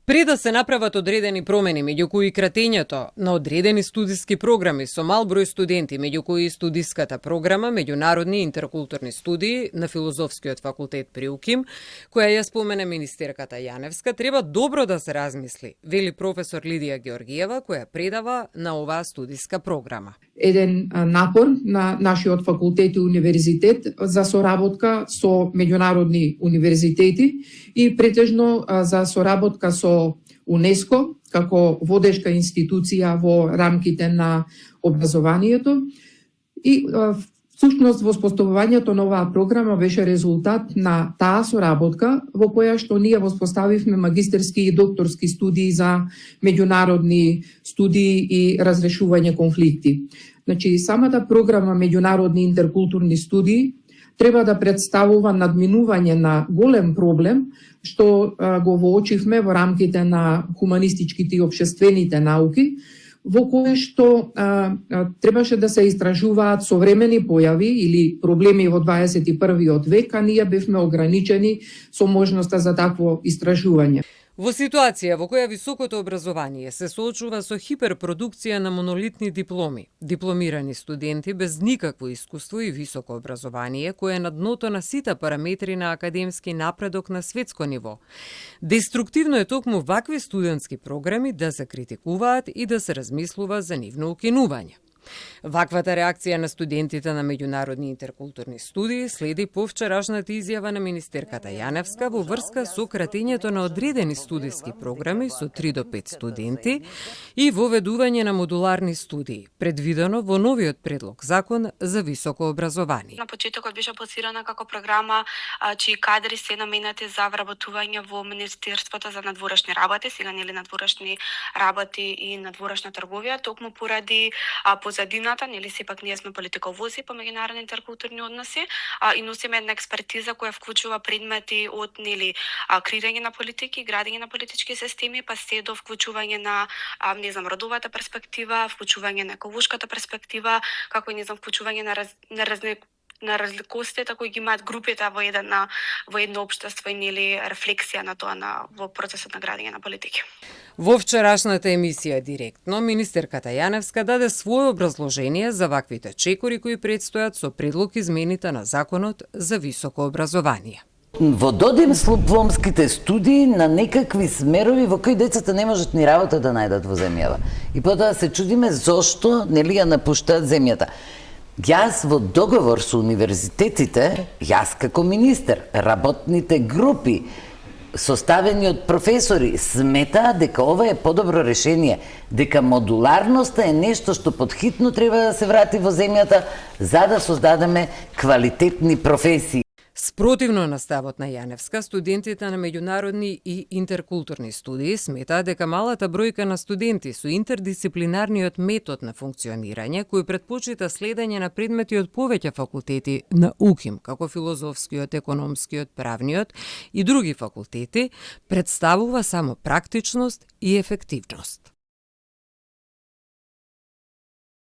Пред да се направат одредени промени, меѓу кои кратењето на одредени студиски програми со мал број студенти, меѓу кои студиската програма Меѓународни интеркултурни студии на Филозофскиот факултет при УКИМ, која ја спомена министерката Јаневска, треба добро да се размисли, вели професор Лидија Георгиева, која предава на оваа студиска програма. Еден напор на нашиот факултет и универзитет за соработка со меѓународни универзитети и претежно за соработка со УНЕСКО како водешка институција во рамките на образованието и всушност воспоставувањето на оваа програма беше резултат на таа соработка во која што ние воспоставивме магистерски и докторски студии за меѓународни студии и разрешување конфликти. Значи, самата програма Меѓународни интеркултурни студии треба да представува надминување на голем проблем што го воочивме во рамките на хуманистичките и општествените науки, во кој што требаше да се истражуваат современи појави или проблеми во 21. век, а ние бевме ограничени со можноста за такво истражување. Во ситуација во која високото образование се соочува со хиперпродукција на монолитни дипломи, дипломирани студенти без никакво искуство и високо образование, кое е на дното на сите параметри на академски напредок на светско ниво, деструктивно е токму вакви студентски програми да се критикуваат и да се размислува за нивно укинување. Ваквата реакција на студентите на Меѓународни интеркултурни студии следи по вчерашната изјава на министерката Јаневска во врска со кратењето на одредени студиски програми со 3 до 5 студенти и воведување на модуларни студии, предвидено во новиот предлог закон за високо образование. На почетокот беше пласирана како програма чии кадри се наменати за вработување во Министерството за надворешни работи, сега нели надворешни работи и надворешна трговија, токму поради позадината, нели сепак ние сме политиковози по меѓународни интеркултурни односи и носиме една експертиза која вклучува предмети од нели креирање на политики, градење на политички системи, па се до вклучување на родовата перспектива, вклучување на еколошката перспектива, како и вклучување на разликостите кои ги имаат групите во едно општество и нели рефлексија на тоа во процесот на градење на политики. Во вчерашната емисија Директно, министерката Јаневска даде свое образложение за ваквите чекори кои предстојат со предлог измените на законот за високо образование. Во додимсломските студии на некакви смерови во кои децата не можат ни работа да најдат во земјава. И потоа се чудиме зошто нели ја напуштаат земјата. Јас во договор со универзитетите, јас како министер, работните групи, составени од професори, сметаат дека ова е подобро решение, дека модуларноста е нешто што подхитно треба да се врати во земјата за да создадеме квалитетни професии. Спротивно на ставот на Јаневска, студентите на меѓународни и интеркултурни студии сметаат дека малата бројка на студенти со интердисциплинарниот метод на функционирање, кој предпочита следење на предмети од повеќе факултети на УКИМ, како филозофскиот, економскиот, правниот и други факултети, представува само практичност и ефективност.